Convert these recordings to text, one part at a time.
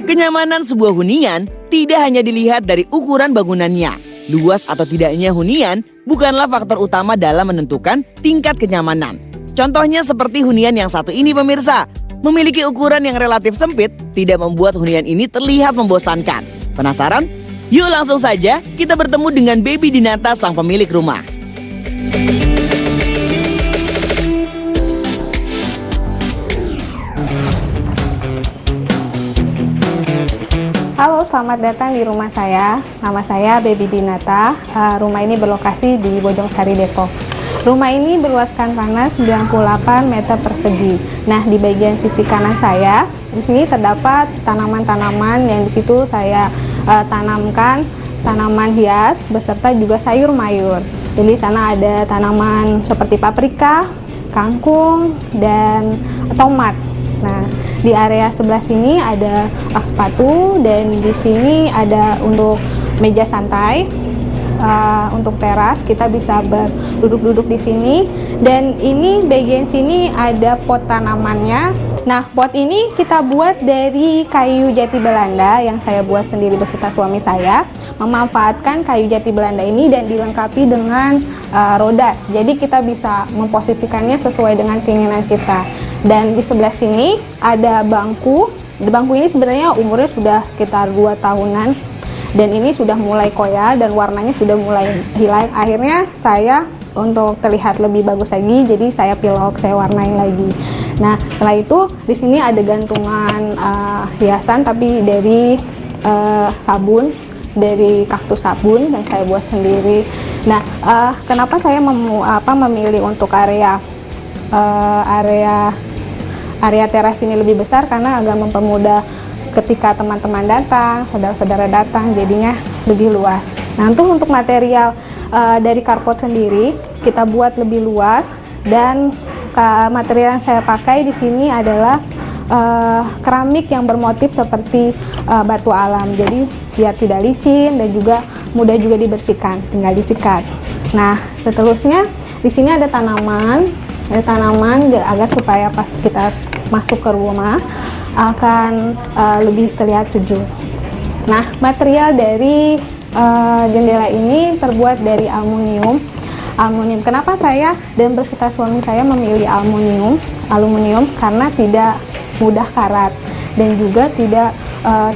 Kenyamanan sebuah hunian tidak hanya dilihat dari ukuran bangunannya. Luas atau tidaknya hunian bukanlah faktor utama dalam menentukan tingkat kenyamanan. Contohnya seperti hunian yang satu ini pemirsa. Memiliki ukuran yang relatif sempit tidak membuat hunian ini terlihat membosankan. Penasaran? Yuk langsung saja kita bertemu dengan Baby Dinata sang pemilik rumah. Halo, selamat datang di rumah saya. Nama saya Baby Dinata. Rumah ini berlokasi di Bojongsari, Depok. Rumah ini berluaskan tanah 98 meter persegi. Nah, di bagian sisi kanan saya, di sini terdapat tanaman-tanaman yang di situ saya tanamkan tanaman hias beserta juga sayur mayur. Jadi di sana ada tanaman seperti paprika, kangkung, dan tomat. Nah, di area sebelah sini ada rak sepatu dan di sini ada untuk meja santai. Untuk teras kita bisa berduduk-duduk di sini dan ini bagian sini ada pot tanamannya. Nah, pot ini kita buat dari kayu jati Belanda yang saya buat sendiri beserta suami saya. Memanfaatkan kayu jati Belanda ini dan dilengkapi dengan roda. Jadi kita bisa memposisikannya sesuai dengan keinginan kita. Dan di sebelah sini ada bangku. Bangku ini sebenarnya umurnya sudah sekitar 2 tahunan dan ini sudah mulai koya dan warnanya sudah mulai hilang. Akhirnya saya untuk terlihat lebih bagus lagi, jadi saya pilok, saya warnain lagi. Nah, setelah itu di sini ada gantungan hiasan tapi dari sabun, dari kaktus sabun yang saya buat sendiri. Nah, kenapa saya memilih untuk area teras ini lebih besar, karena agak mempermudah ketika teman-teman datang, saudara-saudara datang, jadinya lebih luas. Nah, untuk material dari carport sendiri kita buat lebih luas dan material yang saya pakai di sini adalah keramik yang bermotif seperti batu alam. Jadi biar tidak licin dan juga mudah juga dibersihkan, tinggal disikat. Nah, seterusnya di sini ada tanaman agar supaya pas kita masuk ke rumah akan lebih terlihat sejuk. Nah, material dari jendela ini terbuat dari aluminium. Kenapa saya dan beserta suami saya memilih aluminium? Karena tidak mudah karat dan juga tidak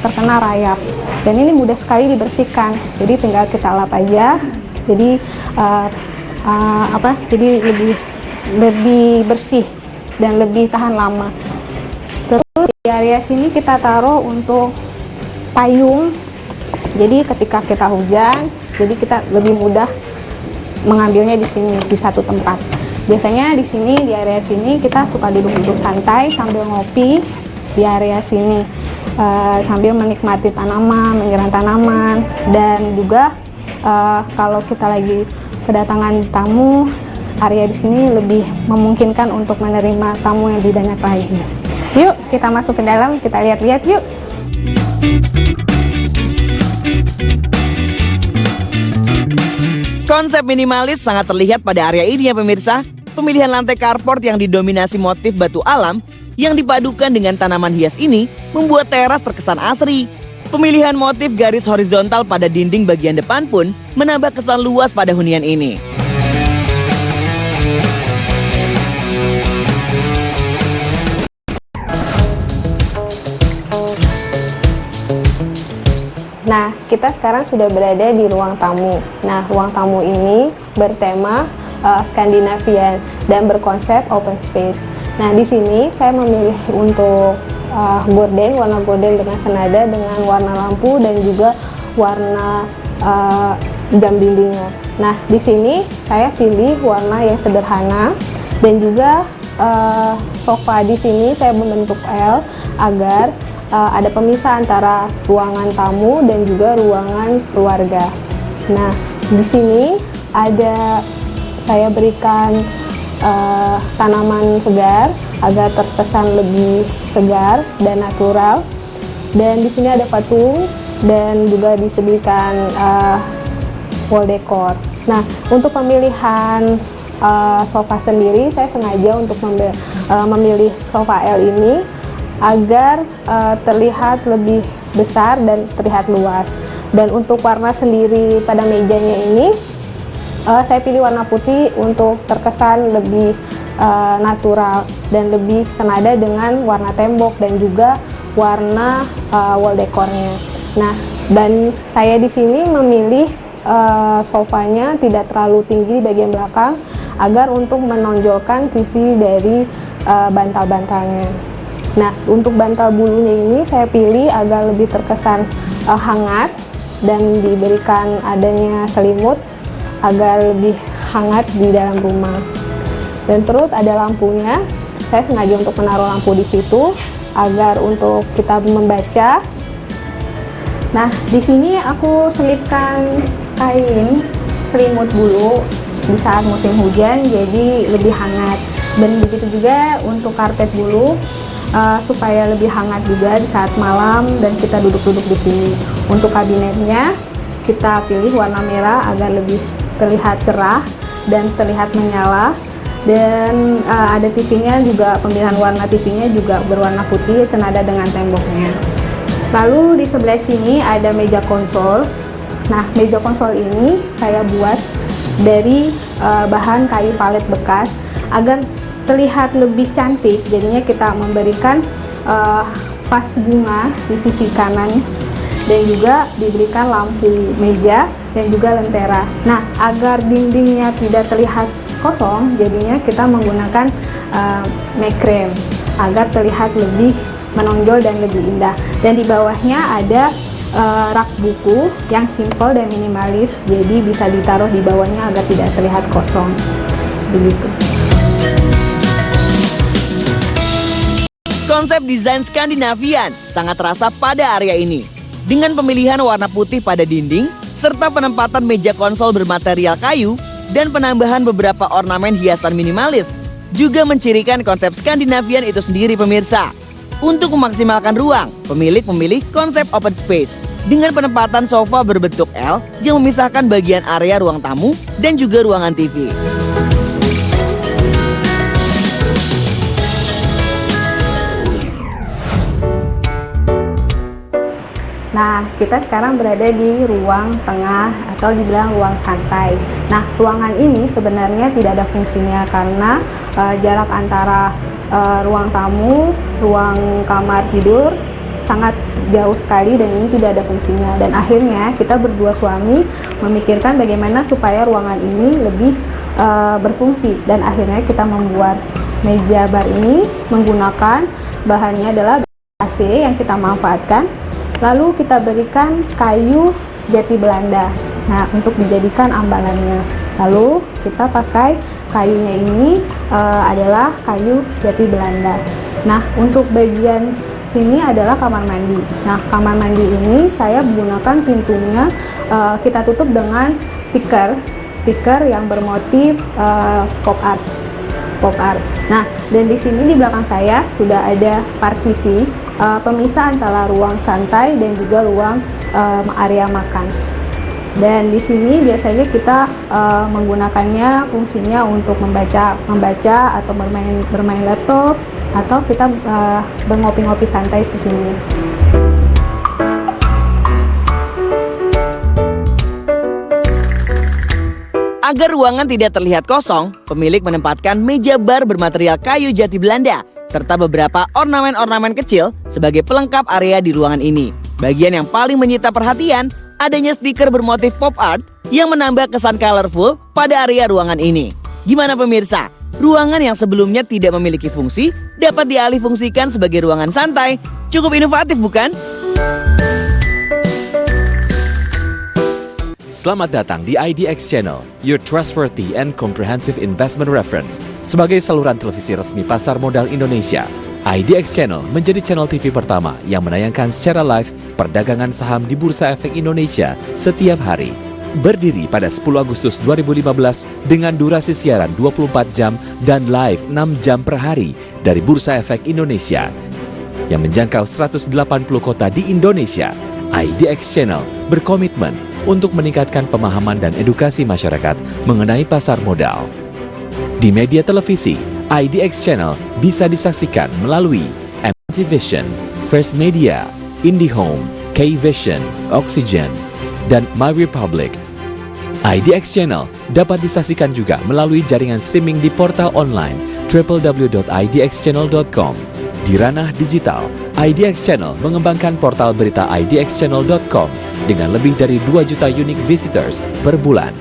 terkena rayap. Dan ini mudah sekali dibersihkan. Jadi tinggal kita lap aja. Jadi jadi lebih bersih dan lebih tahan lama. Terus di area sini kita taruh untuk payung. Jadi ketika kita hujan, jadi kita lebih mudah mengambilnya di sini di satu tempat. Biasanya di sini di area sini kita suka duduk-duduk santai sambil ngopi di area sini sambil menikmati tanaman, menyiram tanaman, dan juga kalau kita lagi kedatangan tamu, area di sini lebih memungkinkan untuk menerima tamu yang lebih banyak lagi. Yuk kita masuk ke dalam, kita lihat-lihat yuk. Konsep minimalis sangat terlihat pada area ini ya pemirsa. Pemilihan lantai carport yang didominasi motif batu alam yang dipadukan dengan tanaman hias ini membuat teras terkesan asri. Pemilihan motif garis horizontal pada dinding bagian depan pun menambah kesan luas pada hunian ini. Nah, kita sekarang sudah berada di ruang tamu. Nah, ruang tamu ini bertema Skandinavian dan berkonsep open space. Nah, di sini saya memilih untuk gorden, warna gorden dengan senada dengan warna lampu dan juga warna jam dindingnya. Nah, di sini saya pilih warna yang sederhana dan juga sofa di sini saya membentuk L agar ada pemisah antara ruangan tamu dan juga ruangan keluarga. Nah, di sini saya berikan tanaman segar agar terkesan lebih segar dan natural. Dan di sini ada patung dan juga disediakan wall decor. Nah, untuk pemilihan sofa sendiri saya sengaja untuk memilih sofa L ini agar terlihat lebih besar dan terlihat luas. Dan untuk warna sendiri pada mejanya ini saya pilih warna putih untuk terkesan lebih natural dan lebih senada dengan warna tembok dan juga warna wall dekornya. Nah, dan saya di sini memilih sofanya tidak terlalu tinggi di bagian belakang agar untuk menonjolkan sisi dari bantal-bantalnya. Nah, untuk bantal bulunya ini saya pilih agar lebih terkesan hangat dan diberikan adanya selimut agar lebih hangat di dalam rumah. Dan terus ada lampunya, saya sengaja untuk menaruh lampu di situ agar untuk kita membaca. Nah, di sini aku selipkan kain selimut bulu di saat musim hujan, jadi lebih hangat. Dan begitu juga untuk karpet bulu supaya lebih hangat juga di saat malam dan kita duduk-duduk di sini. Untuk kabinetnya kita pilih warna merah agar lebih terlihat cerah dan terlihat menyala. Dan ada TV-nya juga, pemilihan warna TV-nya juga berwarna putih senada dengan temboknya. Lalu di sebelah sini ada meja konsol. Nah, meja konsol ini saya buat dari bahan kayu palet bekas agar terlihat lebih cantik. Jadinya kita memberikan vas bunga di sisi kanan dan juga diberikan lampu meja dan juga lentera. Nah, agar dindingnya tidak terlihat kosong, jadinya kita menggunakan mekrem agar terlihat lebih menonjol dan lebih indah. Dan di bawahnya ada rak buku yang simple dan minimalis, jadi bisa ditaruh di bawahnya agar tidak terlihat kosong. Begitu. Konsep desain Skandinavian sangat terasa pada area ini. Dengan pemilihan warna putih pada dinding, serta penempatan meja konsol bermaterial kayu, dan penambahan beberapa ornamen hiasan minimalis, juga mencirikan konsep Skandinavian itu sendiri pemirsa. Untuk memaksimalkan ruang, pemilik memilih konsep open space dengan penempatan sofa berbentuk L yang memisahkan bagian area ruang tamu dan juga ruangan TV. Nah, kita sekarang berada di ruang tengah atau dibilang ruang santai. Nah, ruangan ini sebenarnya tidak ada fungsinya karena jarak antara ruang tamu, ruang kamar tidur sangat jauh sekali dan ini tidak ada fungsinya. Dan akhirnya kita berdua suami memikirkan bagaimana supaya ruangan ini lebih berfungsi. Dan akhirnya kita membuat meja bar ini menggunakan bahannya adalah AC yang kita manfaatkan. Lalu kita berikan kayu jati Belanda, nah untuk dijadikan ambalannya. Lalu kita pakai kayunya ini adalah kayu jati Belanda. Nah, untuk bagian sini adalah kamar mandi. Nah, kamar mandi ini saya menggunakan pintunya kita tutup dengan stiker yang bermotif pop art. Nah, dan di sini di belakang saya sudah ada partisi pemisah antara ruang santai dan juga ruang area makan. Dan di sini biasanya kita menggunakannya fungsinya untuk membaca atau bermain laptop atau kita berngopi-ngopi santai di sini. Agar ruangan tidak terlihat kosong, pemilik menempatkan meja bar bermaterial kayu jati Belanda serta beberapa ornamen-ornamen kecil sebagai pelengkap area di ruangan ini. Bagian yang paling menyita perhatian, adanya stiker bermotif pop art yang menambah kesan colorful pada area ruangan ini. Gimana pemirsa? Ruangan yang sebelumnya tidak memiliki fungsi dapat dialihfungsikan sebagai ruangan santai. Cukup inovatif bukan? Selamat datang di IDX Channel, your trustworthy and comprehensive investment reference. Sebagai saluran televisi resmi pasar modal Indonesia, IDX Channel menjadi channel TV pertama yang menayangkan secara live perdagangan saham di Bursa Efek Indonesia setiap hari. Berdiri pada 10 Agustus 2015 dengan durasi siaran 24 jam dan live 6 jam per hari dari Bursa Efek Indonesia yang menjangkau 180 kota di Indonesia. IDX Channel berkomitmen untuk meningkatkan pemahaman dan edukasi masyarakat mengenai pasar modal. Di media televisi, IDX Channel bisa disaksikan melalui MNC Vision, First Media, IndiHome, K-Vision, Oxygen, dan MyRepublic. IDX Channel dapat disaksikan juga melalui jaringan streaming di portal online www.idxchannel.com. Di ranah digital, IDX Channel mengembangkan portal berita idxchannel.com dengan lebih dari 2 juta unique visitors per bulan.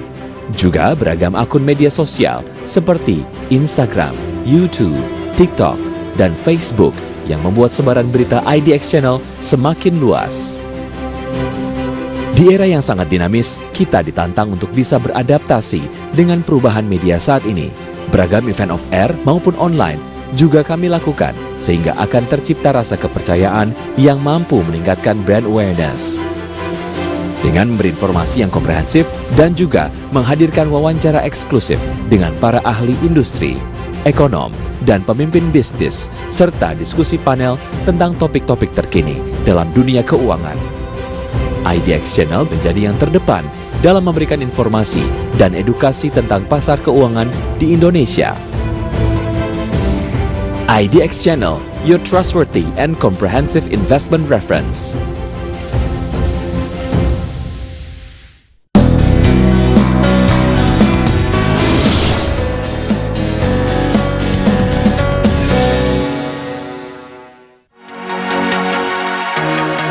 Juga beragam akun media sosial seperti Instagram, YouTube, TikTok, dan Facebook yang membuat sebaran berita IDX Channel semakin luas. Di era yang sangat dinamis, kita ditantang untuk bisa beradaptasi dengan perubahan media saat ini. Beragam event off-air maupun online juga kami lakukan sehingga akan tercipta rasa kepercayaan yang mampu meningkatkan brand awareness. Dengan memberi informasi yang komprehensif dan juga menghadirkan wawancara eksklusif dengan para ahli industri, ekonom, dan pemimpin bisnis, serta diskusi panel tentang topik-topik terkini dalam dunia keuangan. IDX Channel menjadi yang terdepan dalam memberikan informasi dan edukasi tentang pasar keuangan di Indonesia. IDX Channel, your trustworthy and comprehensive investment reference.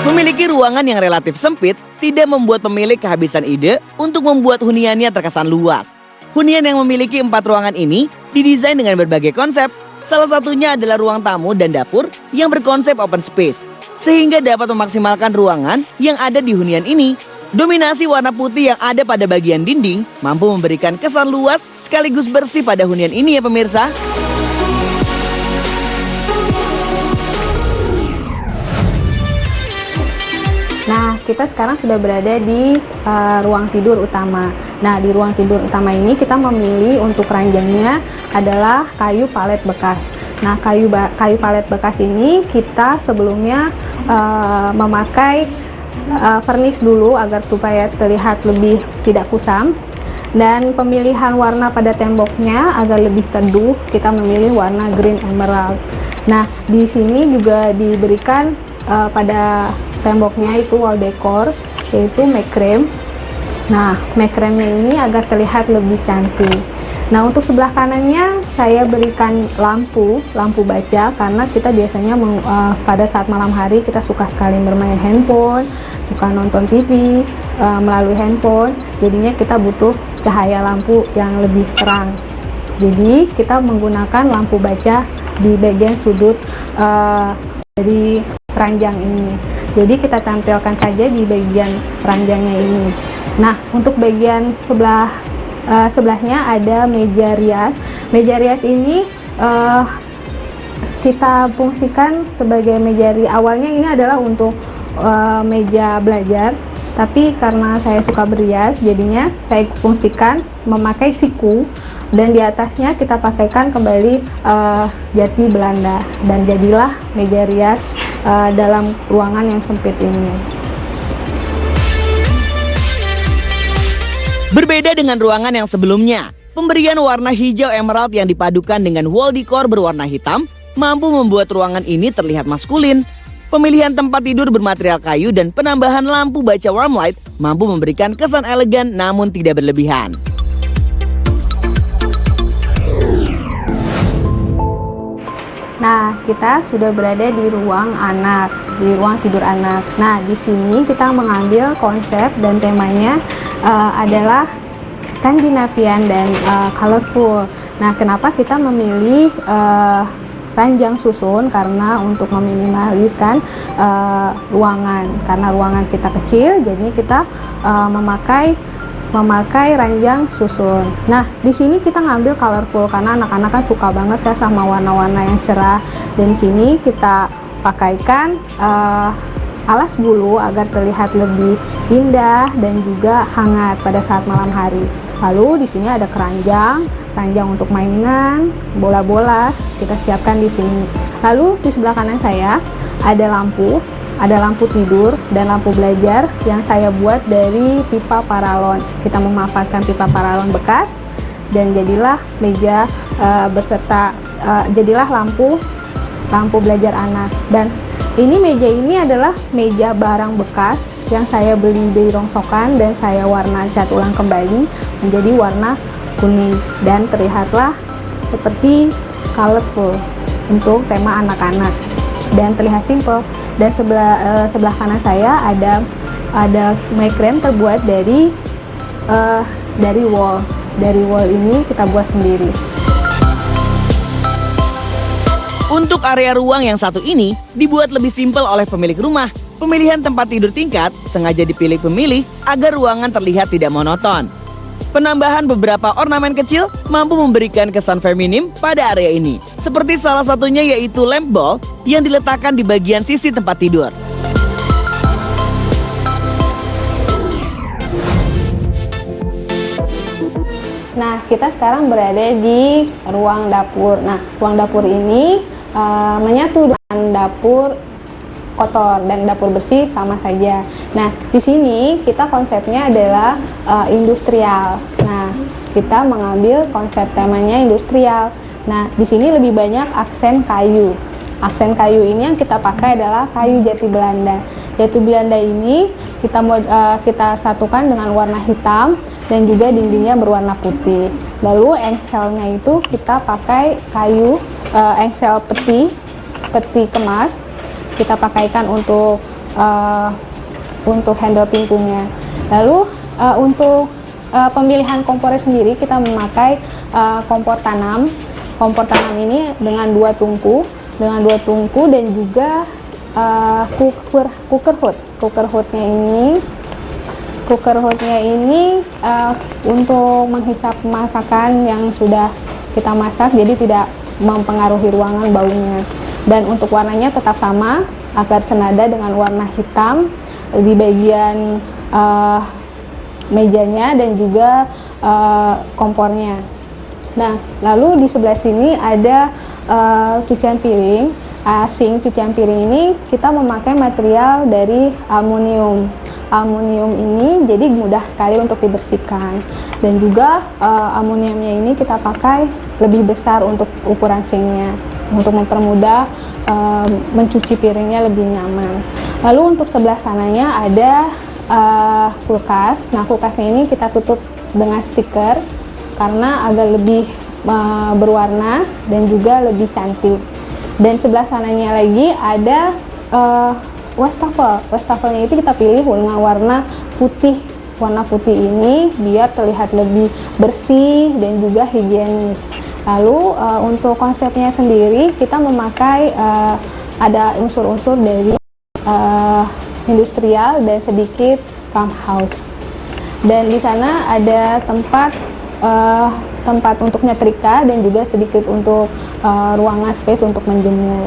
Memiliki ruangan yang relatif sempit tidak membuat pemilik kehabisan ide untuk membuat huniannya terkesan luas. Hunian yang memiliki 4 ruangan ini didesain dengan berbagai konsep. Salah satunya adalah ruang tamu dan dapur yang berkonsep open space, sehingga dapat memaksimalkan ruangan yang ada di hunian ini. Dominasi warna putih yang ada pada bagian dinding mampu memberikan kesan luas sekaligus bersih pada hunian ini ya pemirsa. Nah, kita sekarang sudah berada di ruang tidur utama. Nah, di ruang tidur utama ini kita memilih untuk ranjangnya adalah kayu palet bekas. Nah, kayu palet bekas ini kita sebelumnya memakai vernis dulu agar supaya terlihat lebih tidak kusam. Dan pemilihan warna pada temboknya agar lebih teduh, kita memilih warna green emerald. Nah, di sini juga diberikan pada temboknya itu wall decor, yaitu macrame. Nah, macrame ini agar terlihat lebih cantik. Nah, untuk sebelah kanannya saya berikan lampu baca, karena kita biasanya pada saat malam hari kita suka sekali bermain handphone, suka nonton TV melalui handphone, jadinya kita butuh cahaya lampu yang lebih terang. Jadi kita menggunakan lampu baca di bagian sudut dari ranjang ini. Jadi kita tampilkan saja di bagian ranjangnya ini. Nah, untuk bagian sebelahnya ada meja rias. Meja rias ini kita fungsikan sebagai meja rias. Awalnya ini adalah untuk meja belajar, tapi karena saya suka berias, jadinya saya fungsikan memakai siku, dan di atasnya kita pakaikan kembali jati Belanda, dan jadilah meja rias dalam ruangan yang sempit ini. Berbeda dengan ruangan yang sebelumnya, pemberian warna hijau emerald yang dipadukan dengan wall decor berwarna hitam mampu membuat ruangan ini terlihat maskulin. Pemilihan tempat tidur bermaterial kayu dan penambahan lampu baca warm light mampu memberikan kesan elegan namun tidak berlebihan. Nah, kita sudah berada di ruang anak. di ruang tidur anak. Nah, di sini kita mengambil konsep dan temanya adalah Skandinavian dan colorful. Nah, kenapa kita memilih ranjang susun? Karena untuk meminimaliskan ruangan. Karena ruangan kita kecil, jadi kita memakai ranjang susun. Nah, di sini kita ngambil colorful karena anak-anak kan suka banget ya sama warna-warna yang cerah. Dan di sini kita pakaikan alas bulu agar terlihat lebih indah dan juga hangat pada saat malam hari. Lalu di sini ada keranjang untuk mainan, bola-bola kita siapkan di sini. Lalu di sebelah kanan saya ada lampu tidur dan lampu belajar yang saya buat dari pipa paralon. Kita memanfaatkan pipa paralon bekas dan jadilah meja jadilah lampu belajar anak. Dan meja ini adalah meja barang bekas yang saya beli di rongsokan dan saya cat ulang kembali menjadi warna kuning dan terlihatlah seperti colorful untuk tema anak-anak dan terlihat simple. Dan sebelah kanan saya ada migrant terbuat dari wall. Dari wall ini kita buat sendiri. Untuk area ruang yang satu ini dibuat lebih simpel oleh pemilik rumah. Pemilihan tempat tidur tingkat sengaja dipilih pemilih agar ruangan terlihat tidak monoton. Penambahan beberapa ornamen kecil mampu memberikan kesan feminim pada area ini. Seperti salah satunya yaitu lamp ball yang diletakkan di bagian sisi tempat tidur. Nah, kita sekarang berada di ruang dapur. Nah, ruang dapur ini menyatu dengan dapur kotor dan dapur bersih sama saja. Nah, di sini kita konsepnya adalah industrial. Nah, kita mengambil konsep temanya industrial. Nah, di sini lebih banyak aksen kayu. Aksen kayu ini yang kita pakai adalah kayu jati Belanda. Jati Belanda ini kita satukan dengan warna hitam dan juga dindingnya berwarna putih. Lalu engselnya itu kita pakai kayu engsel peti kemas. Kita pakaikan untuk handle pintunya. Lalu untuk pemilihan kompornya sendiri kita memakai kompor tanam. Kompor tanam ini dengan dua tungku dan juga cooker hoodnya ini untuk menghisap masakan yang sudah kita masak, jadi tidak mempengaruhi ruangan baunya. Dan untuk warnanya tetap sama agar senada dengan warna hitam di bagian mejanya dan juga kompornya. Nah, lalu di sebelah sini ada cucian piring. Sink cucian piring ini kita memakai material dari aluminium. Aluminium ini jadi mudah sekali untuk dibersihkan. Dan juga aluminiumnya ini kita pakai lebih besar untuk ukuran sinknya, untuk mempermudah mencuci piringnya lebih nyaman. Lalu untuk sebelah sananya ada kulkas. Nah, kulkasnya ini kita tutup dengan stiker karena agar lebih berwarna dan juga lebih cantik. Dan sebelah sananya lagi ada wastafel. Wastafelnya itu kita pilih dengan warna putih. Warna putih ini biar terlihat lebih bersih dan juga higienis. Lalu untuk konsepnya sendiri kita memakai ada unsur-unsur dari industrial dan sedikit farmhouse. Dan di sana ada tempat untuk nyetrika dan juga sedikit untuk ruangan space untuk menjemur.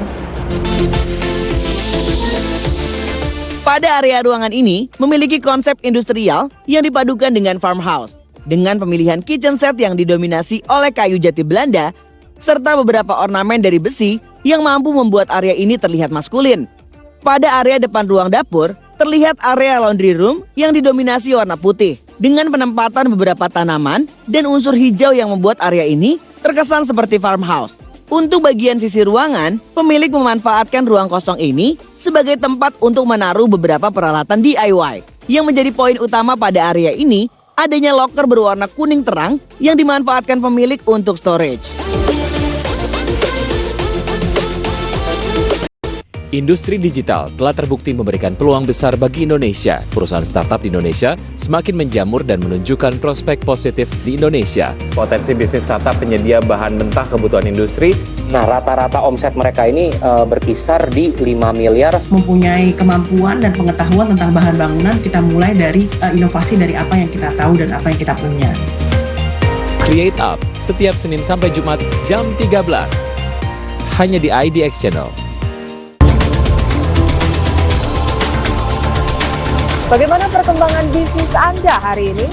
Pada area ruangan ini memiliki konsep industrial yang dipadukan dengan farmhouse. Dengan pemilihan kitchen set yang didominasi oleh kayu jati Belanda, serta beberapa ornamen dari besi yang mampu membuat area ini terlihat maskulin. Pada area depan ruang dapur, terlihat area laundry room yang didominasi warna putih, dengan penempatan beberapa tanaman dan unsur hijau yang membuat area ini terkesan seperti farmhouse. Untuk bagian sisi ruangan, pemilik memanfaatkan ruang kosong ini sebagai tempat untuk menaruh beberapa peralatan DIY. Yang menjadi poin utama pada area ini, adanya loker berwarna kuning terang yang dimanfaatkan pemilik untuk storage. Industri digital telah terbukti memberikan peluang besar bagi Indonesia. Perusahaan startup di Indonesia semakin menjamur dan menunjukkan prospek positif di Indonesia. Potensi bisnis startup penyedia bahan mentah kebutuhan industri. Nah, rata-rata omset mereka ini berkisar di 5 miliar. Mempunyai kemampuan dan pengetahuan tentang bahan bangunan, kita mulai dari inovasi dari apa yang kita tahu dan apa yang kita punya. Create Up, setiap Senin sampai Jumat jam 13. Hanya di IDX Channel. Bagaimana perkembangan bisnis Anda hari ini?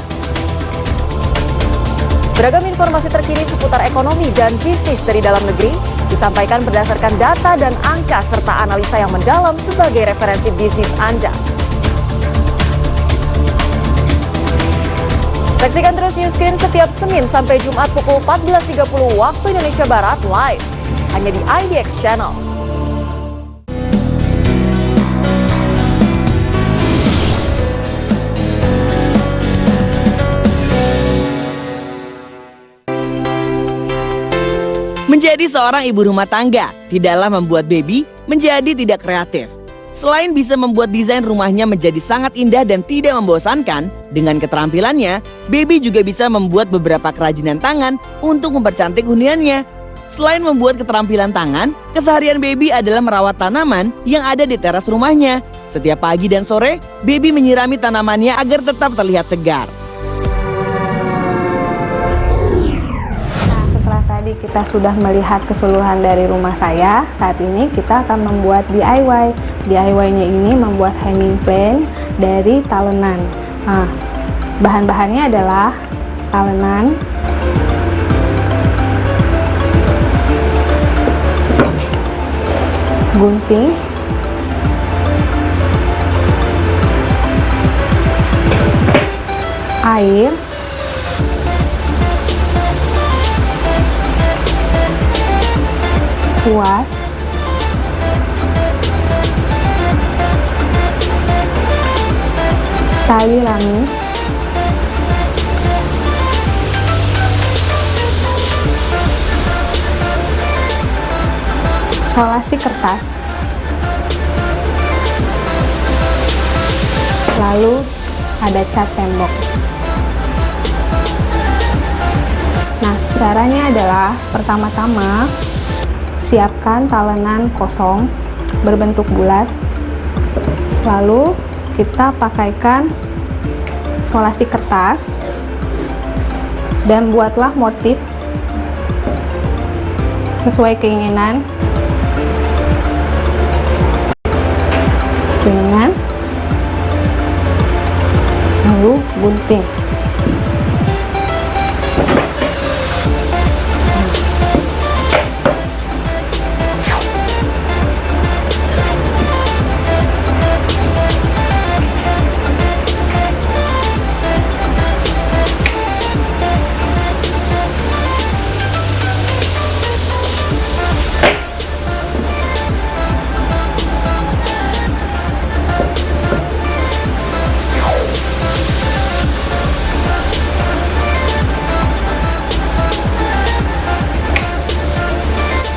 Beragam informasi terkini seputar ekonomi dan bisnis dari dalam negeri disampaikan berdasarkan data dan angka serta analisa yang mendalam sebagai referensi bisnis Anda. Saksikan terus News Screen setiap Senin sampai Jumat pukul 14.30 waktu Indonesia Barat live hanya di IDX Channel. Menjadi seorang ibu rumah tangga tidaklah membuat Baby menjadi tidak kreatif. Selain bisa membuat desain rumahnya menjadi sangat indah dan tidak membosankan, dengan keterampilannya, Baby juga bisa membuat beberapa kerajinan tangan untuk mempercantik huniannya. Selain membuat keterampilan tangan, keseharian Baby adalah merawat tanaman yang ada di teras rumahnya. Setiap pagi dan sore, Baby menyirami tanamannya agar tetap terlihat segar. Tadi kita sudah melihat keseluruhan dari rumah saya. Saat ini kita akan membuat DIY. DIY-nya ini membuat hanging plant dari talenan. Nah, bahan-bahannya adalah talenan, gunting, air, kuas, tali lamis, kolasi kertas, lalu ada cat tembok. Nah, caranya adalah pertama-tama siapkan talenan kosong berbentuk bulat, lalu kita pakaikan kolasi kertas dan buatlah motif sesuai keinginan lalu gunting.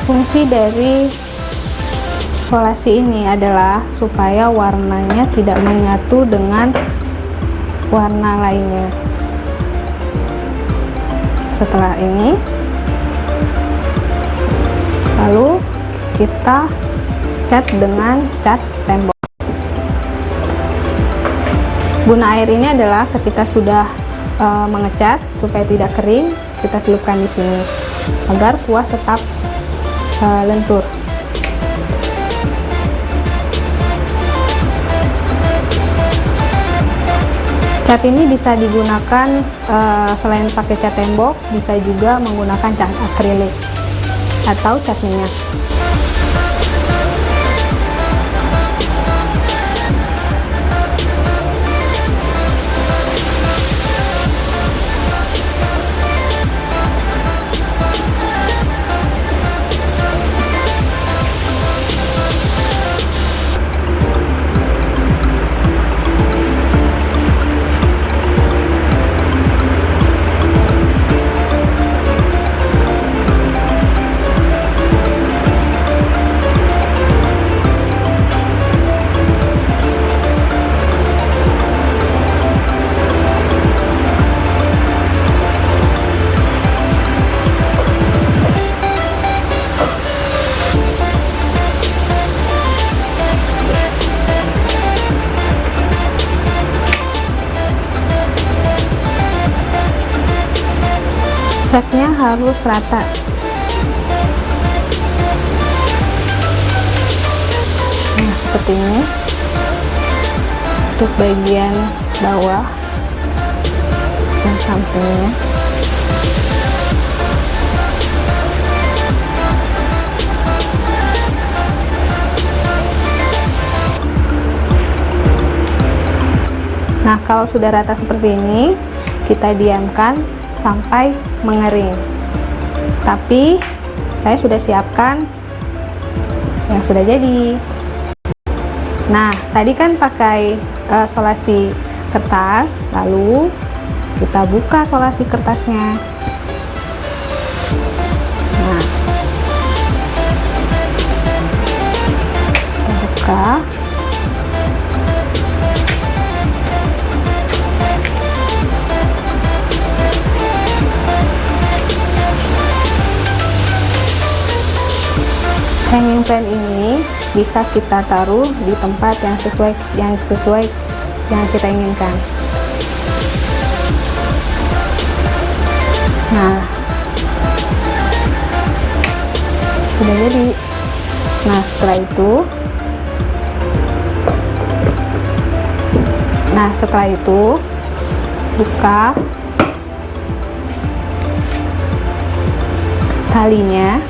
Fungsi dari kolasi ini adalah supaya warnanya tidak menyatu dengan warna lainnya. Setelah ini, lalu kita cat dengan cat tembok. Guna air ini adalah ketika sudah mengecat supaya tidak kering, kita celupkan di sini agar kuas tetap lentur. Cat ini bisa digunakan selain pakai cat tembok, bisa juga menggunakan cat akrilik atau cat minyak. Catnya harus rata. Nah, seperti ini untuk bagian bawah dan sampingnya. Nah, kalau sudah rata seperti ini, kita diamkan sampai mengering. Tapi saya sudah siapkan yang sudah jadi. Nah, tadi kan pakai solasi kertas, lalu kita buka solasi kertasnya. Nah, kita buka. Hanging plan ini bisa kita taruh di tempat yang sesuai yang kita inginkan. Nah, sudah jadi. Nah, setelah itu buka talinya.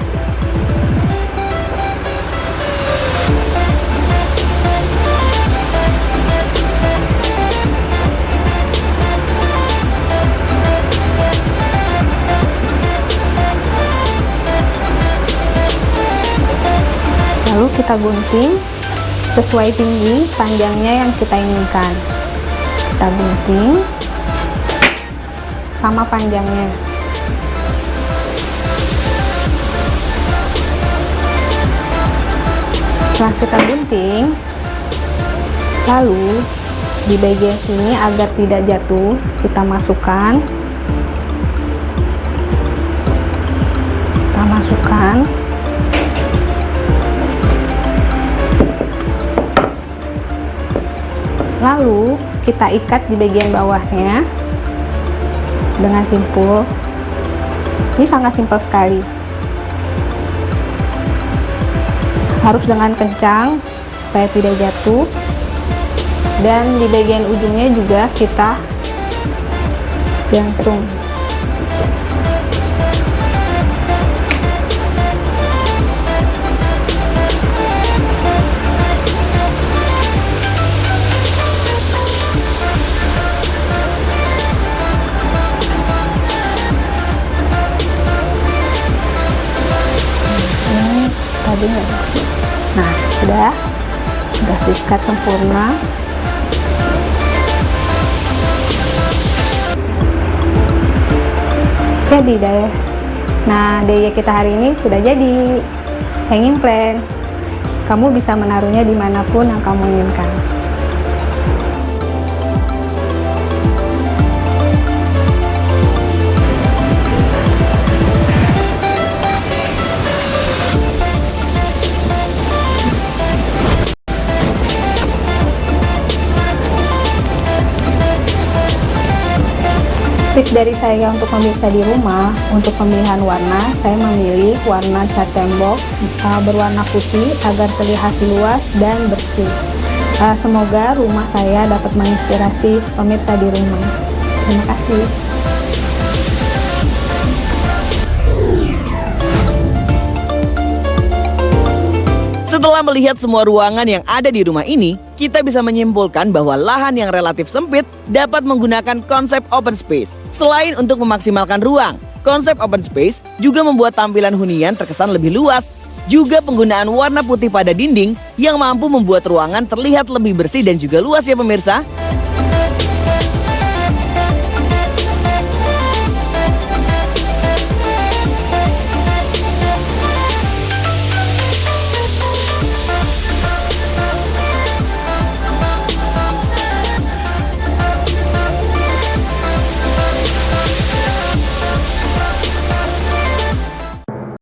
Lalu kita gunting sesuai tinggi panjangnya yang kita inginkan. Kita gunting sama panjangnya. Setelah kita gunting, lalu di bagian sini agar tidak jatuh, kita masukkan. Lalu kita ikat di bagian bawahnya dengan simpul. Ini sangat simpel sekali. Harus dengan kencang supaya tidak jatuh. Dan di bagian ujungnya juga kita gantung. Nah, sudah diikat sempurna. Jadi deh. Nah, daya kita hari ini sudah jadi hanging plan. Kamu bisa menaruhnya dimanapun yang kamu inginkan. Tips dari saya untuk pemirsa di rumah, untuk pemilihan warna, saya memilih warna cat tembok berwarna putih agar terlihat luas dan bersih. Semoga rumah saya dapat menginspirasi pemirsa di rumah. Terima kasih. Setelah melihat semua ruangan yang ada di rumah ini, kita bisa menyimpulkan bahwa lahan yang relatif sempit dapat menggunakan konsep open space. Selain untuk memaksimalkan ruang, konsep open space juga membuat tampilan hunian terkesan lebih luas. Juga penggunaan warna putih pada dinding yang mampu membuat ruangan terlihat lebih bersih dan juga luas ya pemirsa.